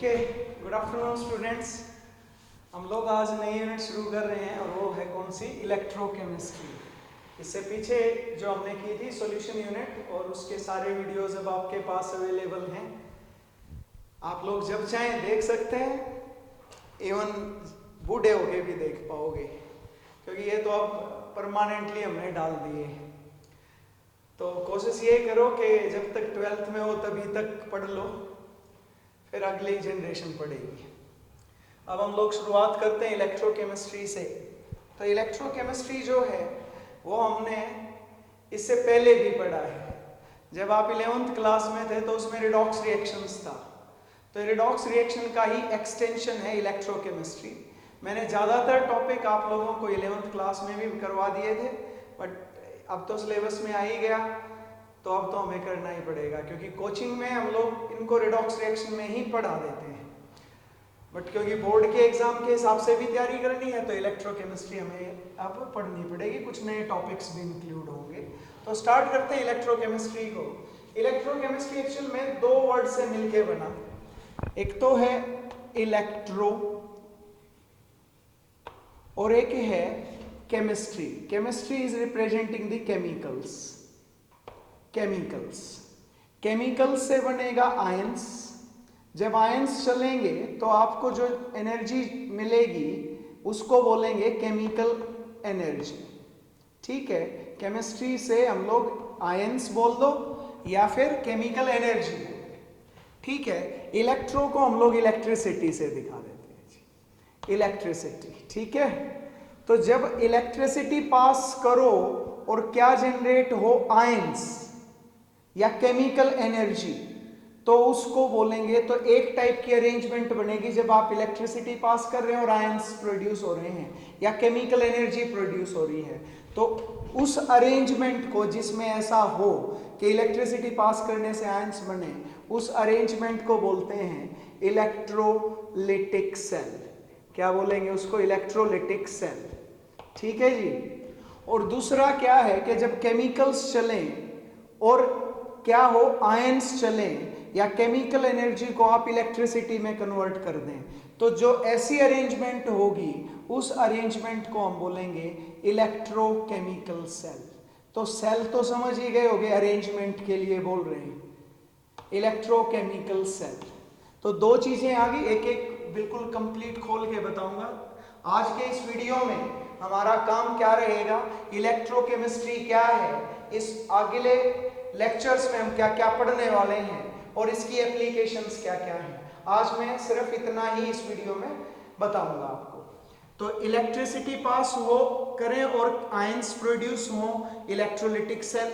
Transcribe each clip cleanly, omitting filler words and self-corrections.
Okay, good afternoon students. हम लोग आज नई यूनिट शुरू कर रहे हैं और वो है कौन सी? इलेक्ट्रोकेमिस्ट्री। इससे पीछे जो हमने की थी सॉल्यूशन यूनिट, और उसके सारे वीडियोस अब आपके पास अवेलेबल हैं। आप लोग जब चाहें देख सकते हैं, इवन बूढ़े होके भी देख पाओगे, क्योंकि ये तो अब परमानेंटली हमने डाल दिए। तो कोशिश ये करो कि जब तक 12th में हो तभी तक पढ़ लो, फिर अगली जनरेशन पढ़ेगी। अब हम लोग शुरुआत करते हैं इलेक्ट्रोकेमिस्ट्री से। तो इलेक्ट्रोकेमिस्ट्री जो है वो हमने इससे पहले भी पढ़ा है। जब आप 11th क्लास में थे तो उसमें रिडॉक्स रिएक्शंस था, तो रिडॉक्स रिएक्शन का ही एक्सटेंशन है इलेक्ट्रोकेमिस्ट्री। मैंने ज़्यादातर टॉपिक आप लोगों को 11th क्लास में भी करवा दिए थे, बट अब तो सिलेबस में आ ही गया, तो अब तो हमें करना ही पड़ेगा, क्योंकि कोचिंग में हम लोग इनको रिडॉक्स रिएक्शन में ही पढ़ा देते हैं। बट क्योंकि बोर्ड के एग्जाम के हिसाब से भी तैयारी करनी है, तो इलेक्ट्रोकेमिस्ट्री हमें अब पढ़नी पड़ेगी, कुछ नए टॉपिक्स भी इंक्लूड होंगे। तो स्टार्ट करते हैं इलेक्ट्रोकेमिस्ट्री को। इलेक्ट्रोकेमिस्ट्री एक्चुअल में दो वर्ड से मिलके बना। एक तो है इलेक्ट्रो और एक है chemistry. Chemistry is representing the chemicals से बनेगा आयंस। जब आयंस चलेंगे तो आपको जो एनर्जी मिलेगी उसको बोलेंगे केमिकल एनर्जी। ठीक है, केमिस्ट्री से हम लोग आयंस बोल दो या फिर केमिकल एनर्जी। ठीक है, इलेक्ट्रो को हम लोग इलेक्ट्रिसिटी से दिखा देते हैं, इलेक्ट्रिसिटी। ठीक है, तो जब इलेक्ट्रिसिटी पास करो और क्या जनरेट हो, आयंस या केमिकल एनर्जी, तो उसको बोलेंगे। तो एक टाइप की अरेंजमेंट बनेगी जब आप इलेक्ट्रिसिटी पास कर रहे हैं और आयंस प्रोड्यूस हो रहे हैं या केमिकल एनर्जी प्रोड्यूस हो रही है, तो उस अरेंजमेंट को जिसमें ऐसा हो कि इलेक्ट्रिसिटी पास करने से आयंस बने, उस अरेंजमेंट को बोलते हैं इलेक्ट्रोलिटिक सेल। क्या बोलेंगे उसको? Electrolytic cell. ठीक है जी। और दूसरा क्या है कि जब केमिकल्स चलें और क्या हो, आयंस चलें या केमिकल एनर्जी को आप इलेक्ट्रिसिटी में कन्वर्ट कर दें, तो जो ऐसी अरेंजमेंट होगी उस अरेंजमेंट को हम बोलेंगे इलेक्ट्रोकेमिकल सेल। तो सेल तो समझ ही गए होंगे, अरेंजमेंट के लिए बोल रहे हैं इलेक्ट्रोकेमिकल सेल। तो दो चीजें आ गई, एक एक बिल्कुल कंप्लीट खोल के बताऊंगा। आज के इस वीडियो में हमारा काम क्या रहेगा, इलेक्ट्रोकेमिस्ट्री क्या है, इस अगले लेक्चर्स में हम क्या क्या पढ़ने वाले हैं और इसकी एप्लीकेशंस क्या क्या हैं। आज मैं सिर्फ इतना ही इस वीडियो में बताऊंगा आपको। तो इलेक्ट्रिसिटी पास हो करें और आयंस प्रोड्यूस हो, इलेक्ट्रोलिटिक सेल,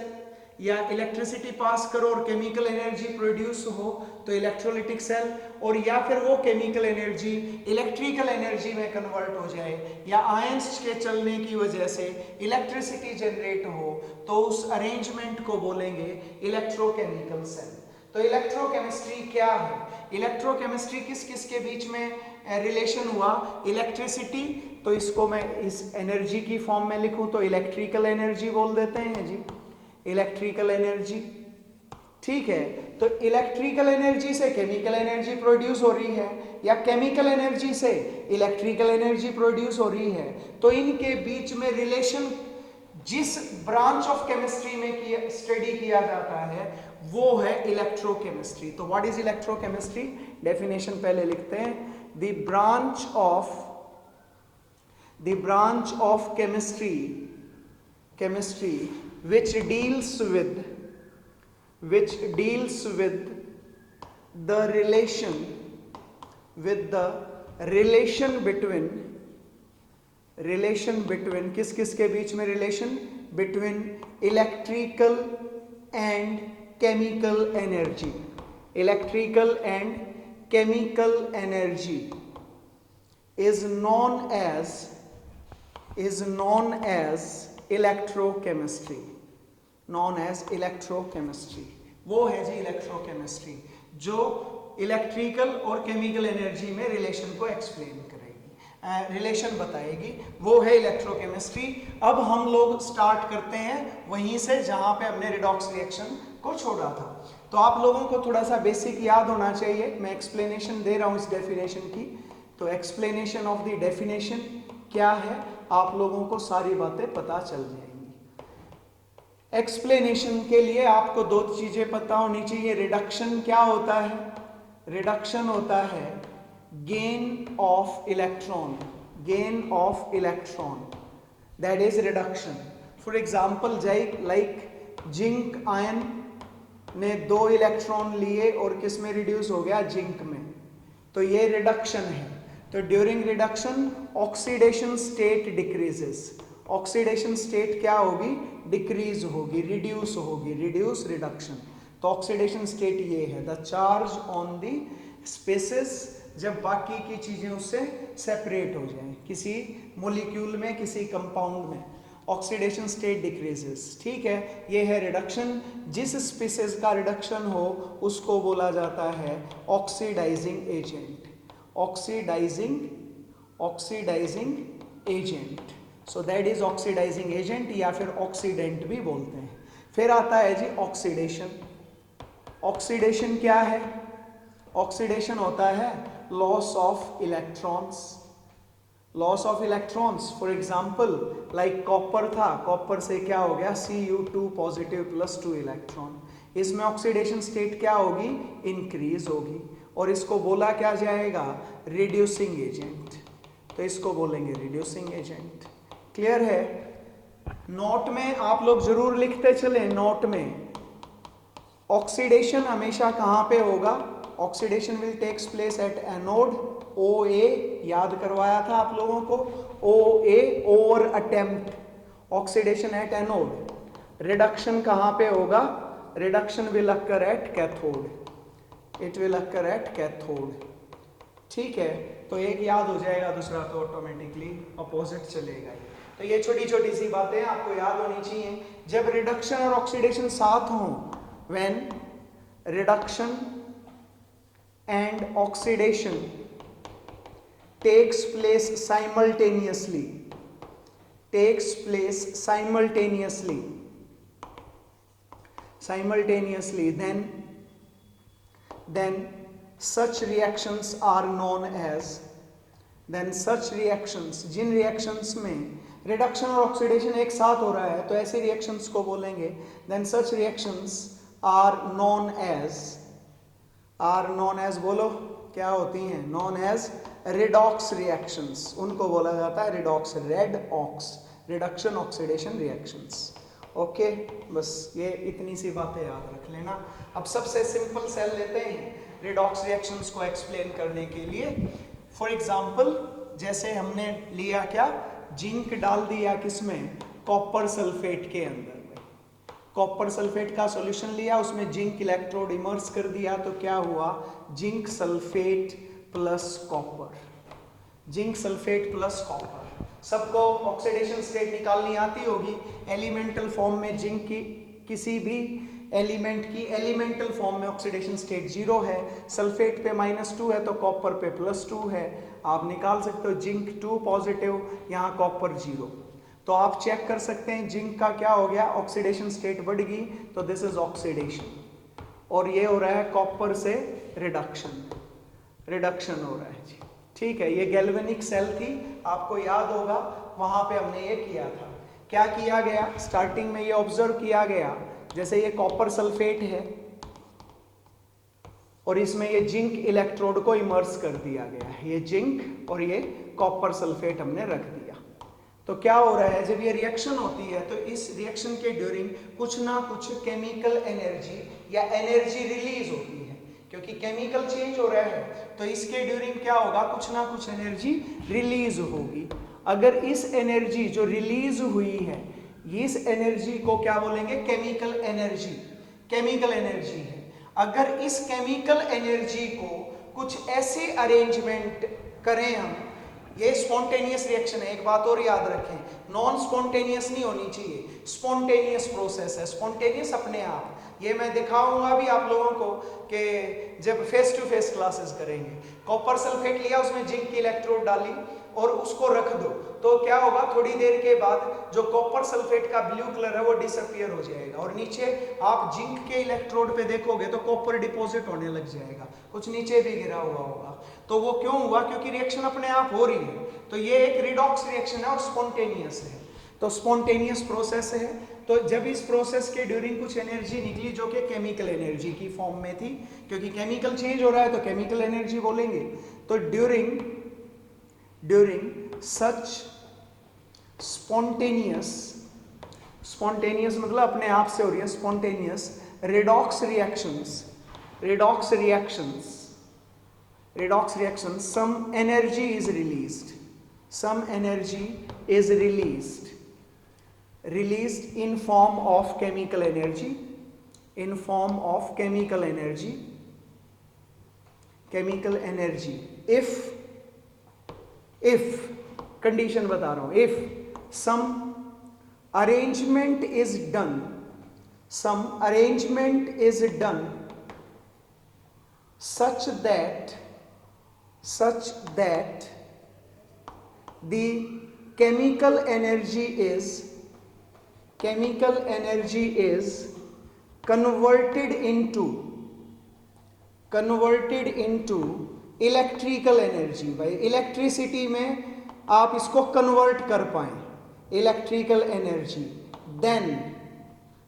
या इलेक्ट्रिसिटी पास करो और केमिकल एनर्जी प्रोड्यूस हो तो इलेक्ट्रोलिटिक सेल, और या फिर वो केमिकल एनर्जी इलेक्ट्रिकल एनर्जी में कन्वर्ट हो जाए या आयंस के चलने की वजह से इलेक्ट्रिसिटी जनरेट हो, तो उस अरेंजमेंट को बोलेंगे इलेक्ट्रोकेमिकल सेल। तो इलेक्ट्रोकेमिस्ट्री क्या है? इलेक्ट्रोकेमिस्ट्री किस किस के बीच में रिलेशन हुआ? इलेक्ट्रिसिटी, तो इसको मैं इस एनर्जी की फॉर्म में लिखूं तो इलेक्ट्रिकल एनर्जी बोल देते हैं जी, इलेक्ट्रिकल एनर्जी। ठीक है, तो इलेक्ट्रिकल एनर्जी से केमिकल एनर्जी प्रोड्यूस हो रही है या केमिकल एनर्जी से इलेक्ट्रिकल एनर्जी प्रोड्यूस हो रही है, तो इनके बीच में रिलेशन जिस ब्रांच ऑफ केमिस्ट्री में स्टडी किया जाता है वो है इलेक्ट्रोकेमिस्ट्री। तो व्हाट इज इलेक्ट्रोकेमिस्ट्री? डेफिनेशन पहले लिखते हैं, the branch of chemistry which deals with the relation between किस किस के बीच में relation? between electrical and chemical energy is known as electrochemistry. वो है जी इलेक्ट्रोकेमिस्ट्री, जो इलेक्ट्रिकल और केमिकल एनर्जी में रिलेशन को एक्सप्लेन करेगी, रिलेशन बताएगी, वो है इलेक्ट्रोकेमिस्ट्री। अब हम लोग स्टार्ट करते हैं वहीं से जहां पे हमने रिडॉक्स रिएक्शन को छोड़ा था। तो आप लोगों को थोड़ा सा बेसिक याद होना चाहिए। मैं एक्सप्लेनेशन दे रहा हूं इस डेफिनेशन की, तो एक्सप्लेनेशन ऑफ द डेफिनेशन क्या है, आप लोगों को सारी बातें पता चल जाएंगी। एक्सप्लेनेशन के लिए आपको दो चीजें पता होनी चाहिए। रिडक्शन क्या होता है? रिडक्शन होता है gain of electron, gain of electron, that is reduction. For example like zinc ion ने 2 इलेक्ट्रॉन लिए और किस में रिड्यूस हो गया? जिंक में, तो ये रिडक्शन है। तो during reduction oxidation state decreases, oxidation state क्या होगी? डिक्रीज होगी, रिड्यूस होगी, रिड्यूस रिडक्शन। तो ऑक्सीडेशन स्टेट ये है, the charge on the species, जब बाकी की चीजें उससे सेपरेट हो जाएं, किसी मोलिक्यूल में, किसी कंपाउंड में, ऑक्सीडेशन स्टेट डिक्रीजेस। ठीक है, ये है रिडक्शन। जिस स्पीसीज का रिडक्शन हो उसको बोला जाता है oxidising agent, oxidising agent. So that is oxidising agent, या फिर ऑक्सीडेंट भी बोलते हैं। फिर आता है जी ऑक्सीडेशन। ऑक्सीडेशन क्या है? ऑक्सीडेशन होता है loss of electrons, loss of electrons. For example like copper था, कॉपर से क्या हो गया? Cu2 positive plus 2 electron. इसमें ऑक्सीडेशन स्टेट क्या होगी? इंक्रीज होगी, और इसको बोला क्या जाएगा? Reducing agent. तो इसको बोलेंगे रिड्यूसिंग एजेंट। क्लियर है? नोट में आप लोग जरूर लिखते चले, नोट में ऑक्सीडेशन हमेशा कहां पे होगा? Oxidation will takes place at anode, OA, याद करवाया था आप लोगों को, OA over attempt, oxidation at anode. Reduction कहां पे होगा? Reduction will occur at cathode, it will occur at cathode. ठीक है, तो एक याद हो जाएगा, दूसरा तो ऑटोमेटिकली अपोजिट चलेगा। तो ये छोटी छोटी सी बातें आपको याद होनी चाहिए। जब रिडक्शन और ऑक्सीडेशन साथ हों, when reduction and oxidation takes place simultaneously, then such reactions are known as, then such reactions, Jin reactions में रिडक्शन और ऑक्सीडेशन एक साथ हो रहा है तो ऐसे रिएक्शंस को बोलेंगे, then such reactions are known as बोलो क्या होती हैं? known as redox reactions, उनको बोला जाता है redox, reduction oxidation reactions. Okay, बस ये इतनी सी बातें याद रख लेना। अब सबसे सिंपल सेल लेते हैं रिडॉक्स रिएक्शंस को एक्सप्लेन करने के लिए। फॉर एग्जांपल जैसे हमने लिया क्या? जिंक डाल दिया किसमें? कॉपर सल्फेट के अंदर में। कॉपर सल्फेट का सॉल्यूशन लिया, उसमें जिंक इलेक्ट्रोड इमर्स कर दिया, तो क्या हुआ? Zinc sulphate plus copper, zinc sulphate plus copper. सबको ऑक्सीडेशन स्टेट निकालनी आती होगी। एलिमेंटल फॉर्म में जिंक की किसी भी एलिमेंट की एलिमेंटल फॉर्म में ऑक्सीडेशन स्टेट 0 है, सल्फेट पे -2 है तो कॉपर पे +2 है। आप निकाल सकते हो जिंक 2 पॉजिटिव, यहाँ कॉपर 0। तो आप चेक कर सकते हैं जिंक का क्या हो गया? ऑक्सीडेशन स्टेट बढ़ गई, तो दिस इज ऑक्सीडेशन। और ये हो रहा है कॉपर से रिडक्शन हो रहा है जी। ठीक है, ये गैल्वेनिक सेल थी, आपको याद होगा वहां पे हमने ये किया था। क्या किया गया? स्टार्टिंग में ये ऑब्जर्व किया गया, जैसे ये कॉपर सल्फेट है और इसमें ये जिंक इलेक्ट्रोड को इमर्स कर दिया गया है, ये जिंक और ये कॉपर सल्फेट हमने रख दिया। तो क्या हो रहा है? जब ये रिएक्शन होती है तो इस रिएक्शन के ड्यूरिंग कुछ ना कुछ केमिकल एनर्जी या एनर्जी रिलीज होती है, क्योंकि केमिकल चेंज हो रहा है तो इसके ड्यूरिंग क्या होगा? कुछ ना कुछ एनर्जी रिलीज होगी। अगर इस एनर्जी जो रिलीज हुई है, इस एनर्जी को क्या बोलेंगे? केमिकल एनर्जी, केमिकल एनर्जी है। अगर इस केमिकल एनर्जी को कुछ ऐसे अरेंजमेंट करें हम, ये स्पॉन्टेनियस रिएक्शन है, एक बात और याद रखें, नॉन स्पॉन्टेनियस नहीं होनी चाहिए, स्पॉन्टेनियस प्रोसेस है, स्पॉन्टेनियस अपने आप। ये मैं दिखाऊंगा भी आप लोगों को कि जब फेस टू फेस क्लासेस करेंगे। कॉपर सल्फेट लिया, उसमें जिंक की इलेक्ट्रोड डाली, और उसको रख दो, तो क्या होगा, थोड़ी देर के बाद जो कॉपर सल्फेट का ब्लू कलर है वो डिसअपियर हो जाएगा और नीचे आप जिंक के इलेक्ट्रोड पे देखोगे तो कॉपर डिपॉजिट होने लग जाएगा, कुछ नीचे भी गिरा हुआ होगा। तो वो क्यों हुआ, क्योंकि रिएक्शन अपने आप हो रही है। तो ये एक रिडॉक्स रिएक्शन है और स्पॉन्टेनियस है, तो स्पॉन्टेनियस प्रोसेस है। तो जब इस प्रोसेस के ड्यूरिंग कुछ एनर्जी निकली जो कि केमिकल एनर्जी की फॉर्म में थी, क्योंकि केमिकल चेंज हो रहा है तो केमिकल एनर्जी बोलेंगे। तो ड्यूरिंग सच स्पॉन्टेनियस मतलब अपने आप से हो रही है, spontaneous redox reactions some energy is released in form of chemical energy, if condition बता रहा हूं, if some arrangement is done such that the chemical energy is converted into electrical energy. भाई इलेक्ट्रिसिटी में आप इसको कन्वर्ट कर पाए, electrical energy, then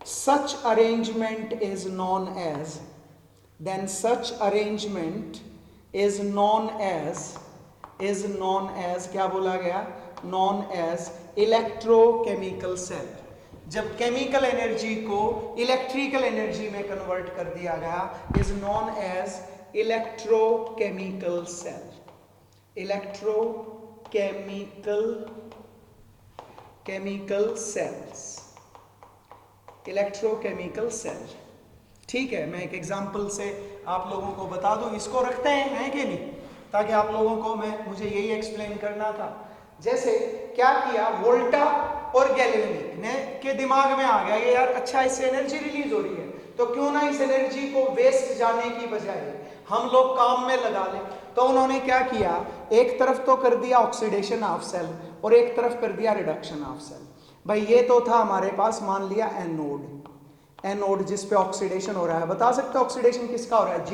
such arrangement is known as क्या बोला गया, नॉन एज इलेक्ट्रोकेमिकल सेल। जब केमिकल एनर्जी को इलेक्ट्रिकल एनर्जी में कन्वर्ट कर दिया गया, is known as electrochemical cell. Electrochemical cell. ठीक है, मैं एक एग्जांपल से आप लोगों को बता दूं, इसको रखते हैं कि नहीं, ताकि आप लोगों को मुझे यही एक्सप्लेन करना था। जैसे क्या किया, वोल्टा और गैल्वेनिक ने के दिमाग में आ गया ये यार अच्छा इससे एनर्जी रिलीज हो रही है, तो क्यों ना इस एनर्जी को वेस्ट जाने की बजाय हम लोग काम में लगा लें। तो उन्होंने क्या किया, एक तरफ तो कर दिया ऑक्सीडेशन ऑफ सेल और एक तरफ कर दिया रिडक्शन ऑफ सेल। भाई ये तो था हमारे पास, मान लिया एनोड जिस पे ऑक्सीडेशन हो रहा है। बता सकते हो ऑक्सीडेशन किसका हो रहा है,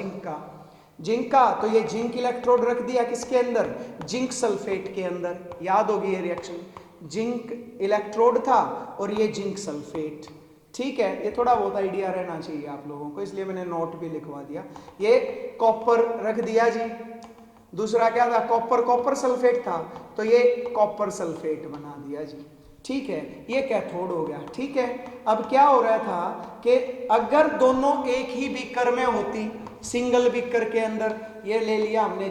जिंक का। तो ये जिंक इलेक्ट्रोड रख दिया किसके अंदर, जिंक सल्फेट के अंदर। याद होगी ये रिएक्शन, जिंक इलेक्ट्रोड था और ये जिंक सल्फेट। ठीक है, ये थोड़ा बहुत आइडिया रहना चाहिए आप लोगों को, इसलिए मैंने नोट भी लिखवा दिया। ये कॉपर रख दिया जी, दूसरा क्या था, कॉपर सल्फेट था, तो ये कॉपर सल्फेट बना दिया जी। ठीक है, ये कैथोड हो गया। ठीक है, अब क्या हो रहा था कि अगर दोनों एक ही बीकर में होती, सिंगल बीकर के अंदर ये ले लिया हमने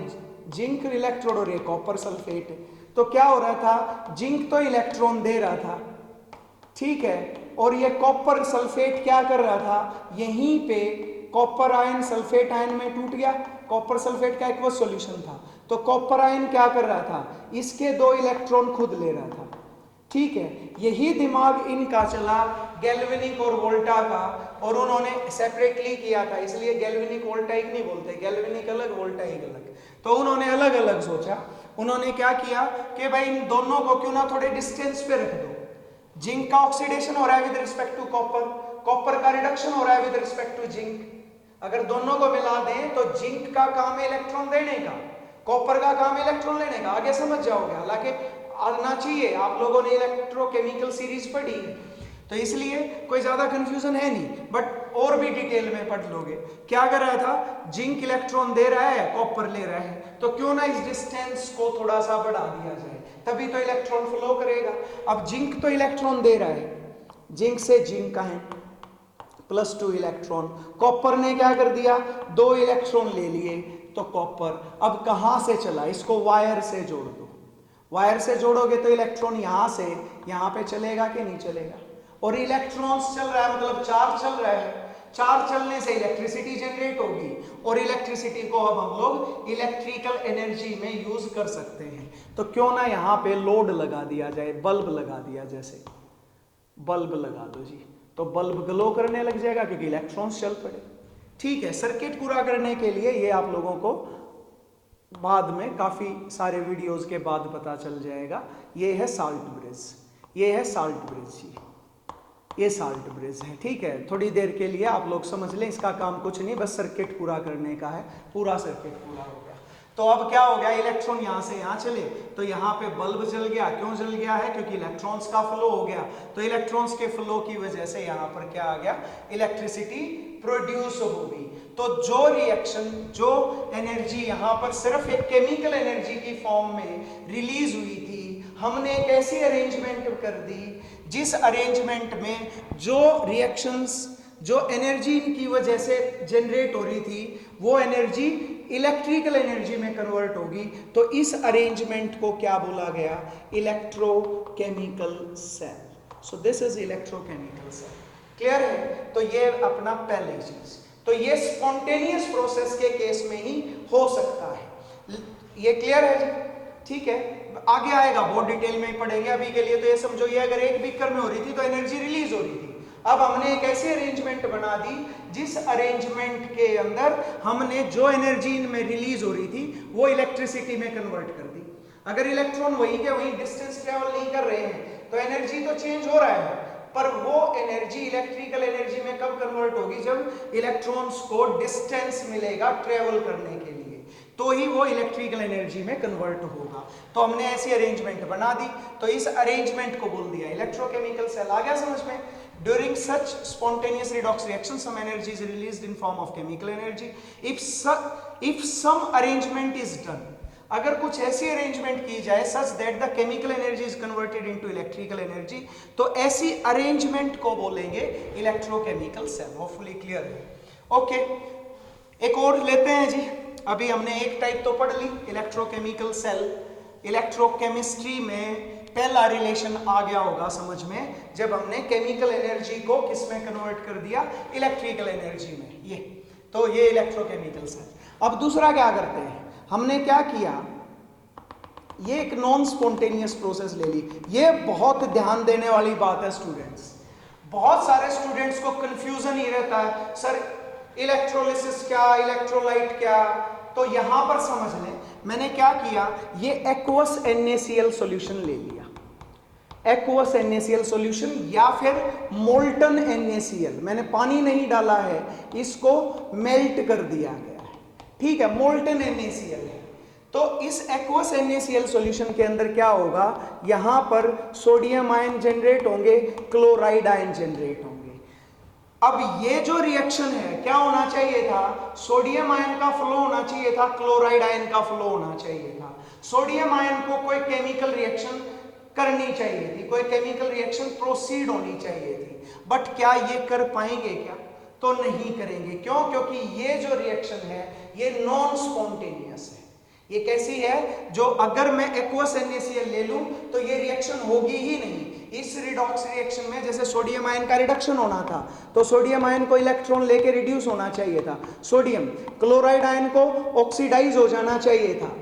जिंक इलेक्ट्रोड और ये कॉपर सल्फेट, तो क्या हो रहा था, जिंक तो इलेक्ट्रॉन दे रहा था, ठीक है, और ये कॉपर सल्फेट क्या कर रहा था, यहीं पे कॉपर आयन सल्फेट आयन में टूट गया। कॉपर सल्फेट का एक्वस सॉल्यूशन था, तो कॉपर आयन क्या कर रहा था, इसके 2 इलेक्ट्रॉन खुद ले रहा था। ठीक है, यही दिमाग इनका चला गैल्वेनिक और वोल्टा का, और उन्होंने सेपरेटली किया था, इसलिए गैल्वेनिक वोल्टाइक नहीं बोलते, गैल्वेनिक अलग वोल्टाइक अलग। तो उन्होंने अलग अलग सोचा। उन्होंने क्या किया कि भाई इन दोनों को क्यों ना थोड़े डिस्टेंस पे रख दो। जिंक का ऑक्सीडेशन हो रहा है विद रिस्पेक्ट टू कॉपर का रिडक्शन हो रहा है विद रिस्पेक्ट टू जिंक। अगर दोनों को मिला दें तो जिंक का काम है इलेक्ट्रॉन देने का, कॉपर का काम है इलेक्ट्रॉन लेने का। आगे समझ जाओगे, हालांकि आना चाहिए, आप लोगों ने इलेक्ट्रोकेमिकल सीरीज पढ़ी है तो इसलिए कोई ज्यादा कंफ्यूजन है नहीं, बट और भी डिटेल में पढ़ लोगे। क्या कर रहा था, जिंक इलेक्ट्रॉन दे रहा है, कॉपर ले रहा है, तो क्यों ना इस डिस्टेंस को थोड़ा सा बढ़ा दिया जाए, तभी तो इलेक्ट्रॉन फ्लो करेगा। अब जिंक तो इलेक्ट्रॉन दे रहा है, जिंक से जिंक है +2 इलेक्ट्रॉन, कॉपर ने क्या कर दिया, 2 इलेक्ट्रॉन ले लिए, तो कॉपर अब कहां से चला, इसको वायर से जोड़ दो। वायर से जोड़ोगे तो इलेक्ट्रॉन यहां से यहां पे चलेगा कि नहीं चलेगा, और इलेक्ट्रॉन्स चल रहा है मतलब चार्ज चल रहा है, चार्ज चलने से इलेक्ट्रिसिटी जनरेट होगी, और इलेक्ट्रिसिटी को अब हम लोग इलेक्ट्रिकल एनर्जी में यूज कर सकते हैं। तो क्यों ना यहाँ पे लोड लगा दिया जाए, बल्ब लगा दिया, जैसे बल्ब लगा दो जी, तो बल्ब ग्लो करने लग जाएगा क्योंकि इलेक्ट्रॉन्स चल पड़े। ठीक है, सर्किट पूरा करने के लिए ये आप लोगों को बाद में काफी सारे वीडियोस के बाद पता चल जाएगा। ये है साल्ट ब्रिज, ये है साल्ट ब्रिज जी, ये साल्ट ब्रिज है। ठीक है, थोड़ी देर के लिए आप लोग समझ लें, इसका काम कुछ नहीं, बस सर्किट पूरा करने का है। पूरा सर्किट पूरा हो गया तो अब क्या हो गया, इलेक्ट्रॉन यहां से यहां चले तो यहां पे बल्ब जल गया। क्यों जल गया है? क्योंकि इलेक्ट्रॉन्स का फ्लो हो गया। तो इलेक्ट्रॉन्स के फ्लो की वजह से यहां पर क्या आ गया, इलेक्ट्रिसिटी प्रोड्यूस होगी। तो जो रिएक्शन, जो एनर्जी यहां पर सिर्फ एक केमिकल एनर्जी की फॉर्म में रिलीज हुई थी, हमने एक ऐसी अरेंजमेंट कर दी जिस अरेंजमेंट में जो रिएक्शंस, जो एनर्जी की वजह से जनरेट हो रही थी, वो एनर्जी इलेक्ट्रिकल एनर्जी में कन्वर्ट होगी। तो इस अरेंजमेंट को क्या बोला गया, electrochemical cell. So this is electrochemical cell. Clear है? तो ये अपना पहली चीज, तो ये स्पॉन्टेनियस प्रोसेस के केस में ही हो सकता है। ये क्लियर है जी? ठीक है, आगे आएगा, बहुत डिटेल में ही पढ़ेंगे। अभी के लिए तो ये समझो, ये अगर एक बीकर में हो रही थी तो एनर्जी रिलीज हो रही थी। अब हमने एक ऐसी अरेंजमेंट बना दी जिस अरेंजमेंट के अंदर हमने जो एनर्जी इनमें रिलीज हो रही थी वो इलेक्ट्रिसिटी में कन्वर्ट कर दी। अगर इलेक्ट्रॉन वहीं के वहीं डिस्टेंस ट्रेवल नहीं कर रहे हैं तो एनर्जी तो चेंज हो रहा है, पर वो एनर्जी इलेक्ट्रिकल एनर्जी में कब कन्वर्ट होगी, जब इलेक्ट्रॉन्स को डिस्टेंस मिलेगा ट्रेवल करने के लिए, तो ही वो इलेक्ट्रिकल एनर्जी में कन्वर्ट होगा। तो हमने ऐसी अरेंजमेंट बना दी, तो इस अरेंजमेंट को बोल दिया इलेक्ट्रोकेमिकल सेल। आ गया समझ में? During such spontaneous redox reaction, some energy is released in form of chemical energy. If some arrangement is done, अगर कुछ ऐसी अरेंजमेंट की जाए such that the chemical energy is converted into electrical energy, तो ऐसी अरेंजमेंट को बोलेंगे electrochemical cell. Hopefully clear है? ओके, एक और लेते हैं जी। अभी हमने एक टाइप तो पढ़ ली, इलेक्ट्रोकेमिकल सेल। इलेक्ट्रोकेमिस्ट्री में पहला रिलेशन आ गया होगा समझ में, जब हमने केमिकल एनर्जी को किस में कन्वर्ट कर दिया, इलेक्ट्रिकल एनर्जी में। ये तो ये इलेक्ट्रोकेमिकल सेल। अब दूसरा क्या करते हैं, हमने क्या किया, ये एक नॉन स्पॉन्टेनियस प्रोसेस ले ली। ये बहुत ध्यान देने वाली बात है स्टूडेंट्स। बहुत सारे स्टूडेंट्स को कंफ्यूजन ही रहता है, सर इलेक्ट्रोलिसिस क्या, इलेक्ट्रोलाइट क्या। तो यहां पर समझ लें, मैंने क्या किया, ये एक्वस NaCl सॉल्यूशन ले लिया, एक्वस NaCl सॉल्यूशन या फिर मोल्टन NaCl। मैंने पानी नहीं डाला है, इसको मेल्ट कर दिया गया है। ठीक है, मोल्टन NaCl है। तो इस एक्वस NaCl सॉल्यूशन के अंदर क्या होगा, यहां पर सोडियम आयन जनरेट होंगे, क्लोराइड आयन जनरेट होंगे। अब ये जो रिएक्शन है, क्या होना चाहिए था, सोडियम आयन का फ्लो होना चाहिए था, क्लोराइड आयन का फ्लो होना चाहिए था। सोडियम आयन को कोई केमिकल रिएक्शन करनी चाहिए थी, कोई केमिकल रिएक्शन प्रोसीड होनी चाहिए थी, बट क्या ये कर पाएंगे क्या, तो नहीं करेंगे। क्यों? क्योंकि ये जो रिएक्शन है ये नॉन स्पॉन्टेनियस है। ये कैसी है, जो अगर मैं एक्वस NaCl ले लूं तो ये रिएक्शन होगी ही नहीं। इस रिडॉक्स रिएक्शन में जैसे सोडियम आयन का रिडक्शन होना था, तो सोडियम आयन को इलेक्ट्रॉन लेके रिड्यूस होना चाहिए था, सोडियम, क्लोराइड आयन को ऑक्सीडाइज हो जाना चाहिए था,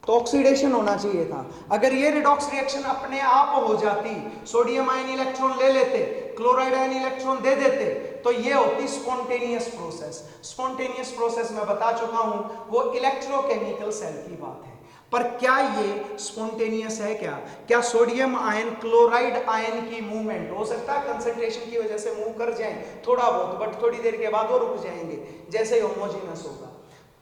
तो ऑक्सीडेशन होना चाहिए था। अगर ये रिडॉक्स रिएक्शन अपने आप हो जाती, सोडियम आयन इलेक्ट्रॉन ले लेते, क्लोराइड आयन इलेक्ट्रॉन दे देते, तो ये होती स्पॉन्टेनियस प्रोसेस। स्पॉन्टेनियस प्रोसेस मैं बता चुका हूं, वो इलेक्ट्रोकेमिकल सेल की बात है। पर क्या ये स्पॉन्टेनियस है? क्या सोडियम आयन क्लोराइड आयन की मूवमेंट हो सकता है कंसंट्रेशन की वजह से मूव कर जाएं थोड़ा बहुत, बट थोड़ी देर के बाद वो रुक जाएंगे जैसे होमोजेनस होगा।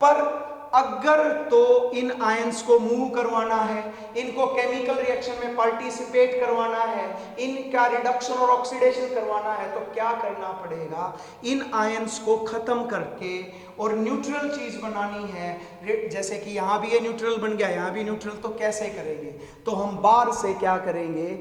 पर अगर तो इन आयंस को मूव करवाना है, इनको केमिकल रिएक्शन में पार्टिसिपेट करवाना है, इनका रिडक्शन और ऑक्सीडेशन करवाना है, तो क्या करना पड़ेगा, इन आयंस को खत्म करके और न्यूट्रल चीज बनानी है। जैसे कि यहां भी ये न्यूट्रल बन गया, यहां भी न्यूट्रल, तो कैसे करेंगे, तो हम बाहर से क्या करेंगे,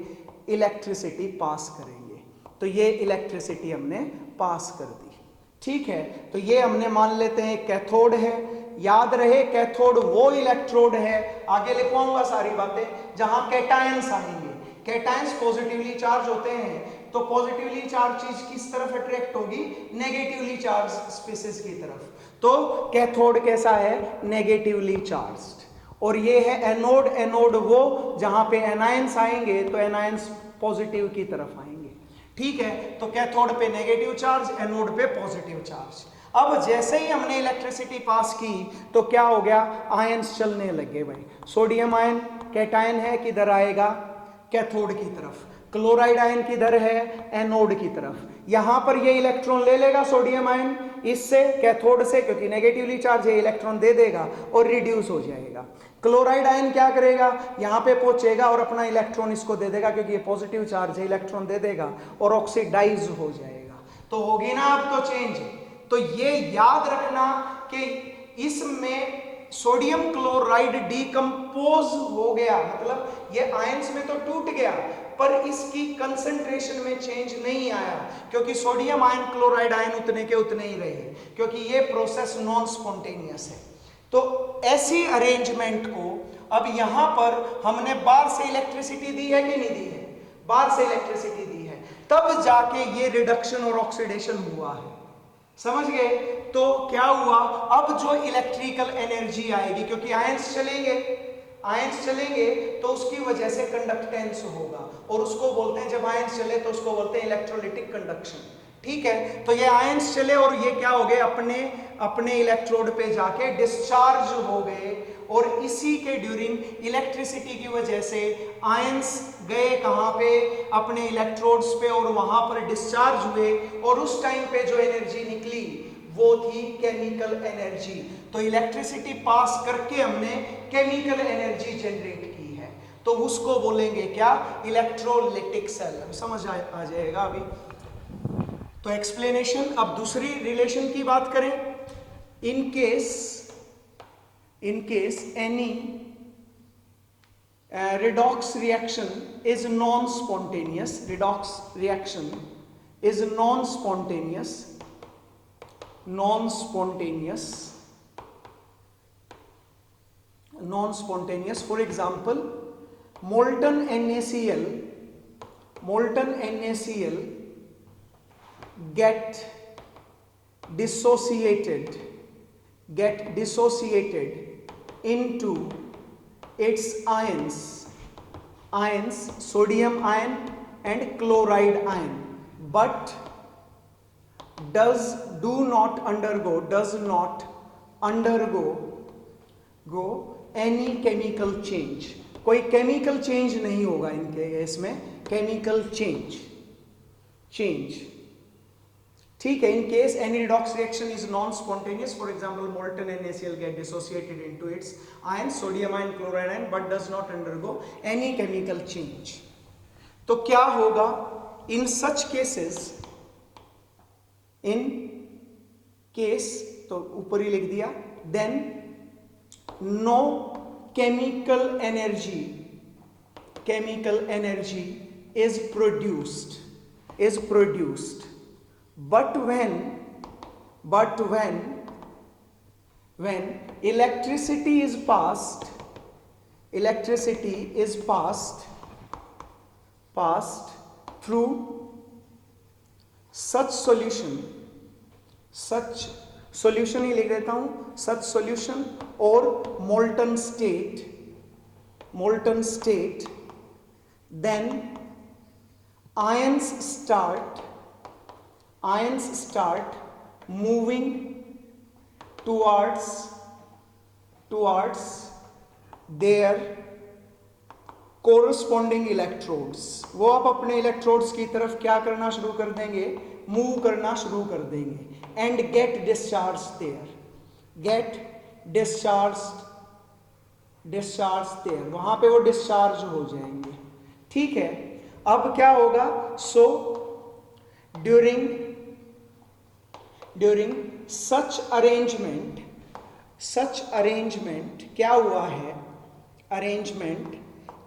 इलेक्ट्रिसिटी पास करेंगे। तो ये इलेक्ट्रिसिटी हमने पास कर दी। ठीक है, तो ये हमने मान लेते हैं कैथोड है। याद रहे कैथोड वो इलेक्ट्रोड है, आगे लिखवाऊंगा सारी बातें, जहां कैटायंस आएंगे। कैटायंस पॉजिटिवली चार्ज होते हैं, तो पॉजिटिवली चार्ज चीज किस तरफ अट्रैक्ट होगी, नेगेटिवली चार्ज स्पीसीज की तरफ। तो कैथोड कैसा है, नेगेटिवली चार्ज्ड। और ये है एनोड। एनोड वो जहां पे एनायंस आएंगे, तो एनायंस पॉजिटिव की तरफ आएंगे। ठीक है, तो कैथोड पे नेगेटिव चार्ज, एनोड पे पॉजिटिव चार्ज। अब जैसे ही हमने इलेक्ट्रिसिटी पास की तो क्या हो गया, आयंस चलने लगे भाई। सोडियम आयन कैटायन है, किधर आएगा, कैथोड की तरफ। क्लोराइड आयन किधर है, एनोड की तरफ। यहां पर ये इलेक्ट्रॉन ले लेगा सोडियम आयन इससे, कैथोड से, क्योंकि नेगेटिवली चार्ज है, इलेक्ट्रॉन दे देगा और रिड्यूस हो जाएगा। क्लोराइड आयन क्या करेगा, यहां पे पहुंचेगा और अपना इलेक्ट्रॉन इसको दे देगा, क्योंकि ये पॉजिटिव चार्ज है, इलेक्ट्रॉन दे देगा और ऑक्सीडाइज हो जाएगा। तो होगी ना अब तो चेंज। तो ये याद रखना कि इसमें सोडियम क्लोराइड डीकंपोज हो गया, मतलब ये आयंस में तो टूट गया पर इसकी कंसंट्रेशन में चेंज नहीं आया, क्योंकि सोडियम आयन क्लोराइड आयन उतने के उतने ही रहे, क्योंकि ये प्रोसेस नॉन स्पॉन्टेनियस है। तो ऐसी अरेंजमेंट को अब यहां पर हमने बाहर से इलेक्ट्रिसिटी दी है कि नहीं दी है, बाहर से इलेक्ट्रिसिटी दी है, तब जाके ये रिडक्शन और ऑक्सीडेशन हुआ है, समझ गए। तो क्या हुआ, अब जो इलेक्ट्रिकल एनर्जी आएगी, क्योंकि आयंस चलेंगे तो उसकी वजह से कंडक्टेंस होगा, और उसको बोलते हैं, जब आयंस चले तो उसको बोलते हैं इलेक्ट्रोलिटिक कंडक्शन। ठीक है, तो ये आयंस चले और ये क्या हो गए, अपने इलेक्ट्रोड पे जाके डिस्चार्ज हो गए, और इसी के ड्यूरिंग इलेक्ट्रिसिटी की वजह से आयंस गए कहां पे, अपने इलेक्ट्रोड्स पे, और वहां पर डिस्चार्ज हुए, और उस टाइम पे जो एनर्जी निकली वो थी केमिकल एनर्जी। तो इलेक्ट्रिसिटी पास करके हमने केमिकल एनर्जी जनरेट की है, तो उसको बोलेंगे क्या, इलेक्ट्रोलिटिक सेल। समझ आ जाएगा अभी। तो एक्सप्लेनेशन। अब दूसरी रिलेशन की बात करें, in case any redox reaction is non-spontaneous, redox reaction is non-spontaneous. For example, molten NaCl get dissociated into its ions, sodium ion and chloride ion, but does not undergo any chemical change. कोई chemical change नहीं होगा इनके, इसमें chemical change. ठीक है, in case any redox reaction is non-spontaneous, for example molten NaCl get dissociated into its ions, sodium ion, chloride ion, but does not undergo any chemical change. तो क्या होगा in such cases, तो ऊपर ही लिख दिया, then no chemical energy is produced, but when electricity is passed through such solution ही लिख देता हूं, such solution or molten state, then ions start moving towards their corresponding electrodes. वो आप अपने इलेक्ट्रोड्स की तरफ क्या करना शुरू कर देंगे, मूव करना शुरू कर देंगे, and get discharged there, वहां पे वो डिस्चार्ज हो जाएंगे। ठीक है, अब क्या होगा, सो during such arrangement क्या हुआ है, arrangement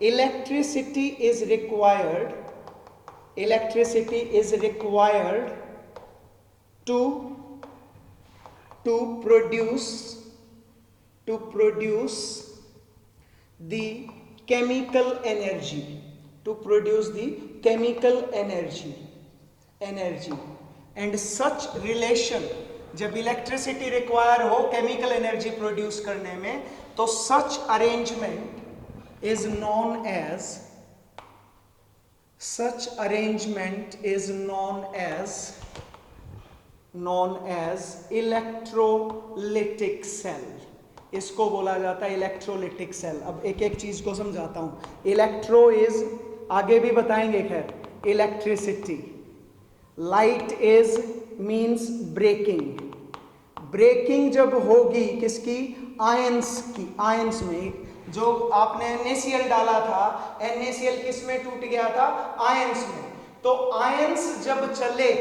electricity is required to produce the chemical energy, and such relation, जब इलेक्ट्रिसिटी रिक्वायर हो केमिकल एनर्जी प्रोड्यूस करने में, तो such arrangement is known as known as electrolytic cell, इसको बोला जाता है इलेक्ट्रोलिटिक सेल। अब एक एक चीज को समझाता हूं। इलेक्ट्रो इज, आगे भी बताएंगे खैर, electricity. Light is means breaking. Breaking जब होगी किसकी, आयंस की, आयंस में जो आपने NaCl डाला था, NaCl किस में टूट गया था, आयंस में। तो आयंस जब चले,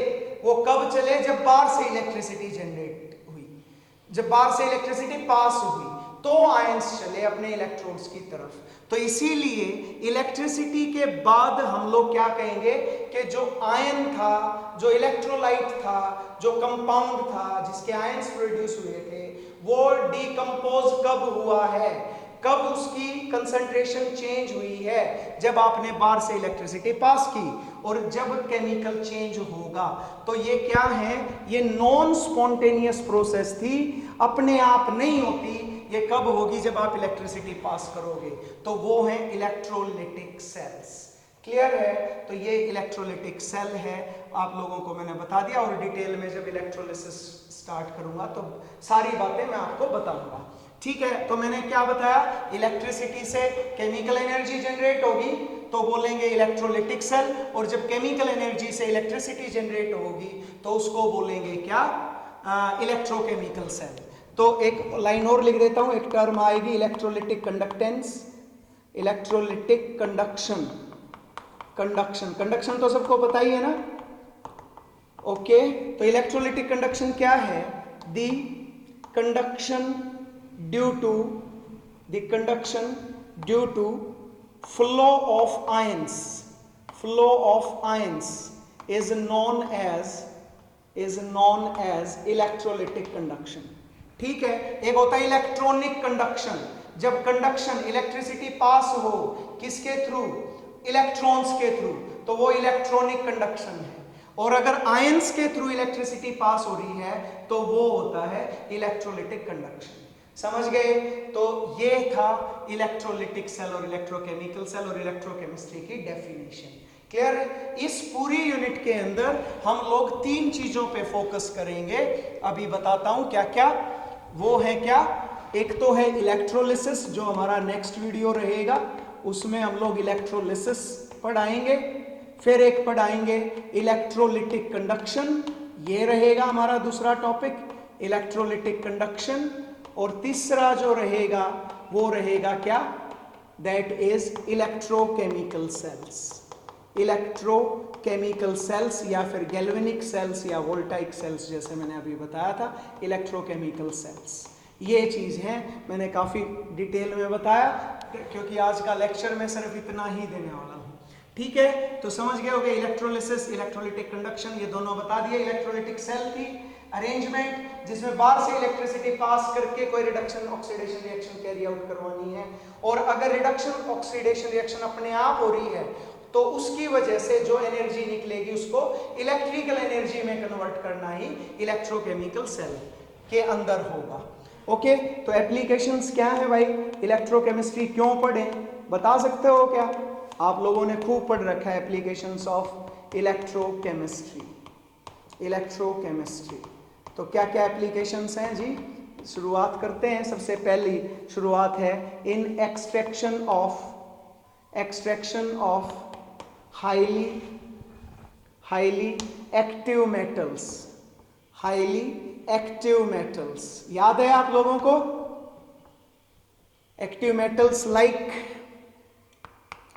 वो कब चले, जब बाहर से इलेक्ट्रिसिटी जनरेट हुई, जब बाहर से इलेक्ट्रिसिटी पास हुई तो आयंस चले अपने इलेक्ट्रोड्स की तरफ। तो इसीलिए इलेक्ट्रिसिटी के बाद हम लोग क्या कहेंगे कि जो आयन था, जो इलेक्ट्रोलाइट था, जो कंपाउंड था जिसके आयंस प्रोड्यूस हुए थे, वो डिकम्पोज कब हुआ है, कब उसकी कंसंट्रेशन चेंज हुई है, जब आपने बाहर से इलेक्ट्रिसिटी पास की। और जब केमिकल चेंज होगा तो ये क्या है, ये नॉन स्पॉन्टेनियस प्रोसेस थी, अपने आप नहीं होती। ये कब होगी, जब आप इलेक्ट्रिसिटी पास करोगे। तो वो है इलेक्ट्रोलिटिक सेल्स। क्लियर है? तो ये इलेक्ट्रोलिटिक सेल है, आप लोगों को मैंने बता दिया। और डिटेल में जब इलेक्ट्रोलिसिस स्टार्ट करूंगा तो सारी बातें मैं आपको बताऊंगा। ठीक है? तो मैंने क्या बताया, इलेक्ट्रिसिटी से केमिकल एनर्जी जनरेट होगी तो बोलेंगे इलेक्ट्रोलिटिक सेल, और जब केमिकल एनर्जी से इलेक्ट्रिसिटी जनरेट होगी तो उसको बोलेंगे क्या, इलेक्ट्रोकेमिकल सेल। तो एक लाइन और लिख देता हूं, एक टर्म आएगी electrolytic conductance, electrolytic conduction. Conduction, conduction तो सबको पता ही है ना, ओके। तो इलेक्ट्रोलिटिक कंडक्शन क्या है, the conduction due to, the conduction due to flow of ions, flow of ions is known as electrolytic conduction। ठीक है? एक होता है इलेक्ट्रॉनिक कंडक्शन, जब कंडक्शन इलेक्ट्रिसिटी पास हो किसके थ्रू, इलेक्ट्रॉन्स के थ्रू, तो वो इलेक्ट्रॉनिक कंडक्शन है। और अगर आयंस के थ्रू इलेक्ट्रिसिटी पास हो रही है तो वो होता है इलेक्ट्रोलिटिक कंडक्शन। समझ गए? तो ये था इलेक्ट्रोलिटिक सेल और इलेक्ट्रोकेमिकल सेल और इलेक्ट्रोकेमिस्ट्री की डेफिनेशन। क्लियर है? इस पूरी यूनिट के अंदर हम लोग 3 चीजों पे फोकस करेंगे, अभी बताता हूं क्या क्या वो है। क्या, एक तो है इलेक्ट्रोलिसिस, जो हमारा नेक्स्ट वीडियो रहेगा, उसमें हम लोग इलेक्ट्रोलिसिस पढ़ाएंगे। फिर एक पढ़ाएंगे इलेक्ट्रोलिटिक कंडक्शन, ये रहेगा हमारा दूसरा टॉपिक, इलेक्ट्रोलिटिक कंडक्शन। और तीसरा जो रहेगा वो रहेगा क्या, that is electrochemical cells. Electrochemical cells या फिर गैल्वेनिक सेल्स या वोल्टाइक सेल्स, जैसे मैंने अभी बताया था, इलेक्ट्रोकेमिकल सेल्स। ये चीज है, मैंने काफी डिटेल में बताया क्योंकि आज का लेक्चर में सिर्फ इतना ही देने वाला हूं। ठीक है? तो समझ गए होगे, इलेक्ट्रोलिसिस, इलेक्ट्रोलिटिक कंडक्शन, ये दोनों बता दिए। इलेक्ट्रोलिटिक सेल की अरेंजमेंट जिसमें बाहर से इलेक्ट्रिसिटी पास करके कोई reduction oxidation reaction carry out करवानी है, और अगर रिडक्शन ऑक्सीडेशन रिएक्शन अपने आप हो रही है तो उसकी वजह से जो एनर्जी निकलेगी उसको इलेक्ट्रिकल एनर्जी में कन्वर्ट करना ही इलेक्ट्रोकेमिकल सेल के अंदर होगा। ओके, तो एप्लीकेशंस क्या है भाई, इलेक्ट्रोकेमिस्ट्री क्यों पढ़ें, बता सकते हो क्या? आप लोगों ने खूब पढ़ रखा है एप्लीकेशंस ऑफ इलेक्ट्रोकेमिस्ट्री। इलेक्ट्रोकेमिस्ट्री तो क्या क्या एप्लीकेशंस हैं जी, शुरुआत करते हैं। सबसे पहली शुरुआत है in extraction of highly active metals. याद है आप लोगों को एक्टिव मेटल्स लाइक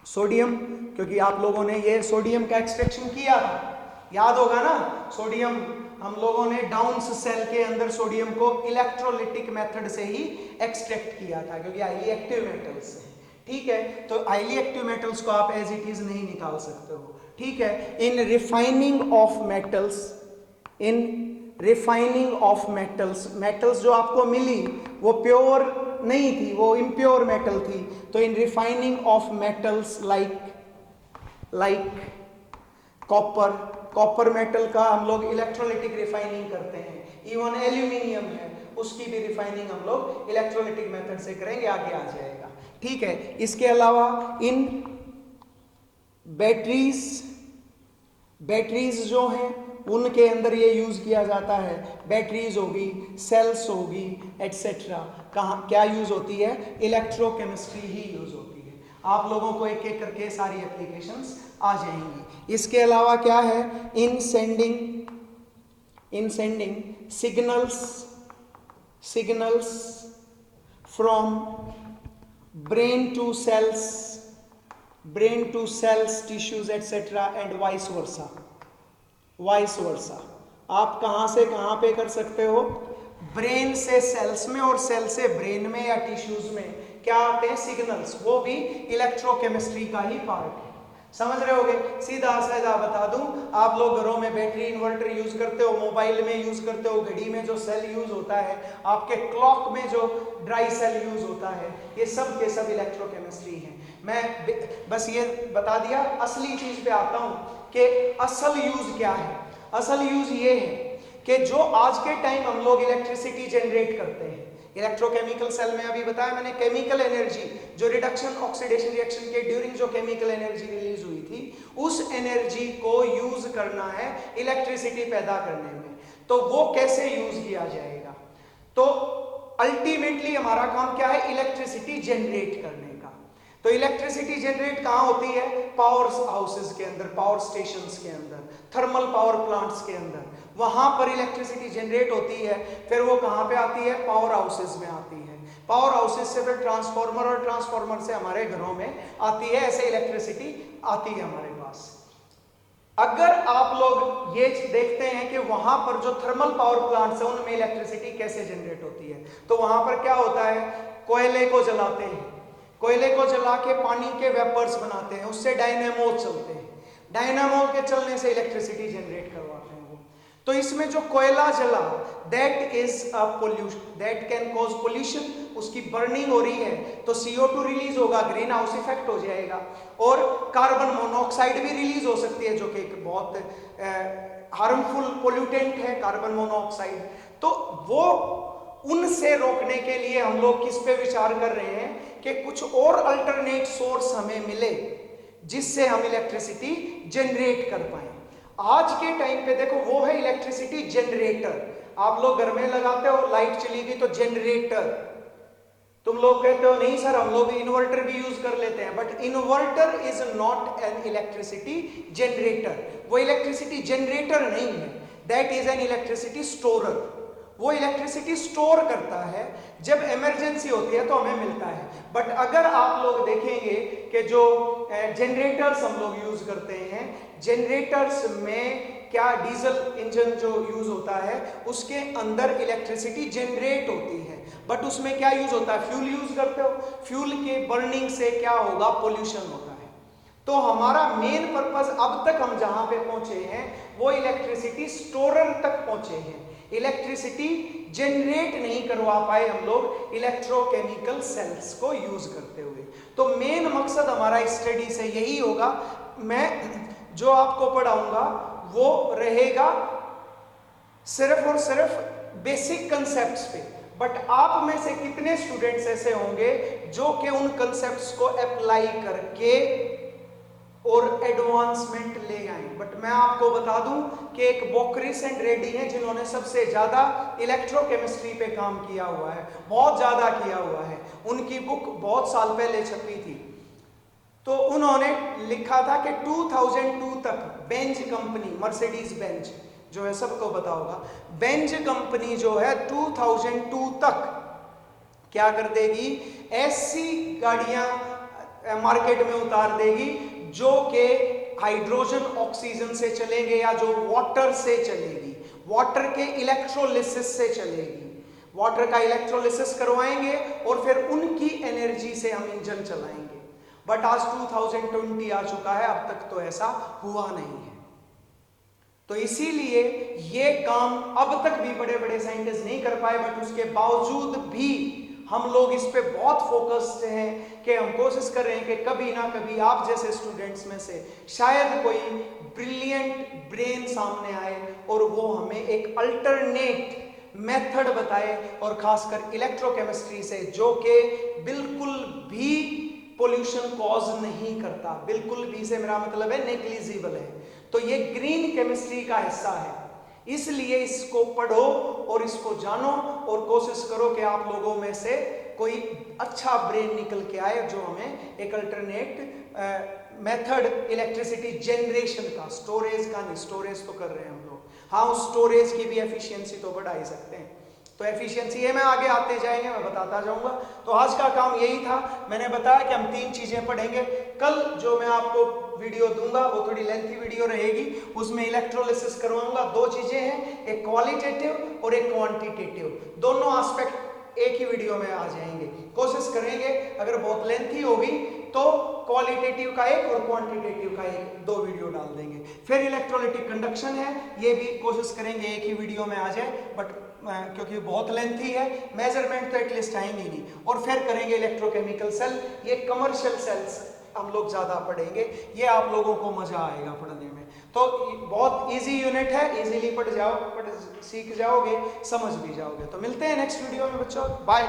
सोडियम, क्योंकि आप लोगों ने ये सोडियम का एक्सट्रैक्शन किया था, याद होगा ना। सोडियम हम लोगों ने डाउन्स सेल के अंदर सोडियम को इलेक्ट्रोलिटिक मेथड से ही एक्सट्रैक्ट किया था, क्योंकि हाईली एक्टिव मेटल्स है। ठीक है? तो हाईली एक्टिव मेटल्स को आप एज इट इज नहीं निकाल सकते हो। ठीक है? इन रिफाइनिंग ऑफ मेटल्स जो आपको मिली वो प्योर नहीं थी, वो इम्प्योर मेटल थी। तो in refining of metals like copper metal का हम लोग इलेक्ट्रोलिटिक रिफाइनिंग करते हैं। इवन एल्यूमिनियम है, उसकी भी रिफाइनिंग हम लोग इलेक्ट्रोलिटिक मेथड से करेंगे, आगे आ जाएगा। ठीक है? इसके अलावा इन बैटरीज जो हैं उनके अंदर ये यूज किया जाता है। बैटरीज होगी, सेल्स होगी, एटसेट्रा, कहाँ क्या यूज होती है? इलेक्ट्रोकेमिस्ट्री ही यूज होती है। आप लोगों को एक एक करके सारी एप्लीकेशंस आ जाएंगी। इसके अलावा क्या है? इन sending signals from brain to cells, tissues etc. and vice versa। आप कहां से कहां पे कर सकते हो? ब्रेन से सेल्स में और सेल से ब्रेन में या टिश्यूज में क्या आते हैं? सिग्नल्स। वो भी इलेक्ट्रोकेमिस्ट्री का ही पार्ट है। समझ रहे होगे? सीधा साधा बता दूं, आप लोग घरों में बैटरी इन्वर्टर यूज करते हो, मोबाइल में यूज करते हो, घड़ी में जो सेल यूज होता है, आपके क्लॉक में जो ड्राई सेल यूज होता है, ये सब के सब इलेक्ट्रोकेमिस्ट्री है। मैं बस ये बता दिया। असली चीज पे आता हूं कि असल यूज क्या है। असल यूज ये है कि जो आज के टाइम हम लोग इलेक्ट्रिसिटी जनरेट करते हैं, इलेक्ट्रोकेमिकल सेल में अभी बताया मैंने, केमिकल एनर्जी जो रिडक्शन ऑक्सीडेशन रिएक्शन के ड्यूरिंग जो केमिकल एनर्जी रिलीज हुई थी, उस एनर्जी को यूज करना है इलेक्ट्रिसिटी पैदा करने में। तो वो कैसे यूज किया जाएगा? तो अल्टीमेटली हमारा काम क्या है? इलेक्ट्रिसिटी जनरेट करने का। तो इलेक्ट्रिसिटी जनरेट कहां होती है? पावर हाउसेस के अंदर, पावर स्टेशंस के अंदर, थर्मल पावर प्लांट्स के अंदर, वहां पर इलेक्ट्रिसिटी जनरेट होती है। फिर वो कहां पे आती है? पावर हाउसेस में आती है। पावर हाउसेस से फिर ट्रांसफार्मर, और ट्रांसफार्मर से हमारे घरों में आती है। ऐसे इलेक्ट्रिसिटी आती है हमारे पास। अगर आप लोग ये देखते हैं कि वहां पर जो थर्मल पावर प्लांट्स है उनमें इलेक्ट्रिसिटी कैसे जनरेट होती है, तो वहां पर क्या होता है? कोयले को जलाते हैं, कोयले को जला के पानी के वेपर्स बनाते हैं, उससे डायनेमो चलते हैं, डायनेमो के चलने से इलेक्ट्रिसिटी जनरेट करवाते हैं वो। तो इसमें जो कोयला जला, that is a pollution, that can cause pollution. उसकी बर्निंग हो रही है तो CO2 रिलीज होगा, ग्रीन हाउस इफेक्ट हो जाएगा, और कार्बन मोनोऑक्साइड भी रिलीज हो सकती है, जो कि एक बहुत हार्मफुल पोल्यूटेंट है कार्बन मोनोऑक्साइड। तो वो उनसे रोकने के लिए हम लोग किस पे विचार कर रहे हैं कि कुछ और अल्टरनेट सोर्स हमें मिले जिससे हम इलेक्ट्रिसिटी जनरेट कर पाए। आज के टाइम पे देखो, वो है इलेक्ट्रिसिटी जनरेटर। आप लोग घर में लगाते हो, लाइट चली गई तो जनरेटर। तुम लोग कहते हो नहीं सर, हम लोग इन्वर्टर भी यूज कर लेते हैं, but inverter is not an electricity generator. वो इलेक्ट्रिसिटी जनरेटर नहीं है, दैट इज एन इलेक्ट्रिसिटी स्टोरर। वो इलेक्ट्रिसिटी स्टोर करता है, जब इमरजेंसी होती है तो हमें मिलता है। बट अगर आप लोग देखेंगे कि जो जनरेटर्स हम लोग यूज करते हैं, जनरेटर्स में क्या डीजल इंजन जो यूज होता है उसके अंदर इलेक्ट्रिसिटी जनरेट होती है, बट उसमें क्या यूज होता है? फ्यूल यूज करते हो, फ्यूल के बर्निंग से क्या होगा? पोल्यूशन होता है। तो हमारा मेन पर्पस अब तक हम जहां पे पहुंचे हैं वो इलेक्ट्रिसिटी स्टोरर तक पहुंचे हैं। इलेक्ट्रिसिटी जनरेट नहीं करवा पाए हम लोग इलेक्ट्रोकेमिकल सेल्स को यूज करते हुए। तो मेन मकसद हमारा स्टडी से यही होगा। मैं जो आपको पढ़ाऊंगा वो रहेगा सिर्फ और सिर्फ बेसिक कंसेप्ट्स पे, बट आप में से कितने स्टूडेंट्स ऐसे होंगे जो कि उन कंसेप्ट्स को अप्लाई करके और एडवांसमेंट ले आए। बट मैं आपको बता दूं कि एक बोक्रिस एंड रेड्डी हैं जिन्होंने सबसे ज्यादा इलेक्ट्रोकेमिस्ट्री पे काम किया हुआ है, बहुत ज्यादा किया हुआ है। उनकी बुक बहुत साल पहले छपी थी, तो उन्होंने लिखा था कि 2002 तक बेंज कंपनी, मर्सिडीज बेंज जो है सबको पता होगा, बेंज कंपनी जो है 2002 तक क्या कर देगी? ऐसी गाड़ियां मार्केट में उतार देगी जो कि हाइड्रोजन ऑक्सीजन से चलेंगे या जो वाटर से चलेगी, वाटर के इलेक्ट्रोलिसिस से चलेगी। वाटर का इलेक्ट्रोलिसिस करवाएंगे और फिर उनकी एनर्जी से हम इंजन चलाएंगे। बट आज 2020 आ चुका है, अब तक तो ऐसा हुआ नहीं है। तो इसीलिए ये काम अब तक भी बड़े बड़े साइंटिस्ट नहीं कर पाए, बट उसके बावजूद भी हम लोग इस पे बहुत फोकस्ड हैं कि हम कोशिश कर रहे हैं कि कभी ना कभी आप जैसे स्टूडेंट्स में से शायद कोई ब्रिलियंट ब्रेन सामने आए और वो हमें एक अल्टरनेट मेथड बताए, और खासकर इलेक्ट्रोकेमिस्ट्री से, जो कि बिल्कुल भी पोल्यूशन कॉज नहीं करता। बिल्कुल भी से मेरा मतलब है नेग्लिजिबल है। तो ये ग्रीन केमिस्ट्री का हिस्सा है। इसलिए इसको पढ़ो और इसको जानो और कोशिश करो कि आप लोगों में से कोई अच्छा ब्रेन निकल के आए जो हमें एक अल्टरनेट मेथड इलेक्ट्रिसिटी जनरेशन का, स्टोरेज का नहीं, स्टोरेज तो कर रहे हैं हम लोग, हाँ उस स्टोरेज की भी एफिशिएंसी तो बढ़ा ही सकते हैं। तो एफिशिएंसी ये मैं आगे आते जाएंगे, मैं बताता जाऊंगा। तो आज का काम यही था, मैंने बताया कि हम 3 चीजें पढ़ेंगे। कल जो मैं आपको वीडियो दूंगा वो थोड़ी लेंथी वीडियो रहेगी, उसमें इलेक्ट्रोलिसिस करवाऊंगा। 2 चीजें हैं, एक क्वालिटेटिव और एक क्वांटिटेटिव, दोनों एस्पेक्ट एक ही वीडियो में आ जाएंगे। कोशिश करेंगे अगर बहुत लेंथी होगी तो क्वालिटेटिव का एक और क्वांटिटेटिव का एक, 2 वीडियो डाल देंगे। फिर इलेक्ट्रोलाइटिक कंडक्शन है, ये भी कोशिश करेंगे एक ही वीडियो में आ जाए, बट क्योंकि बहुत लेंथी है, मेजरमेंट तो एटलीस्ट आएंगे नहीं। और फिर करेंगे इलेक्ट्रोकेमिकल सेल, ये कमर्शियल सेल्स हम लोग ज्यादा पढ़ेंगे, ये आप लोगों को मजा आएगा पढ़ने में। तो बहुत इजी यूनिट है, इजीली सीख जाओगे, समझ भी जाओगे। तो मिलते हैं नेक्स्ट वीडियो में बच्चों, बाय।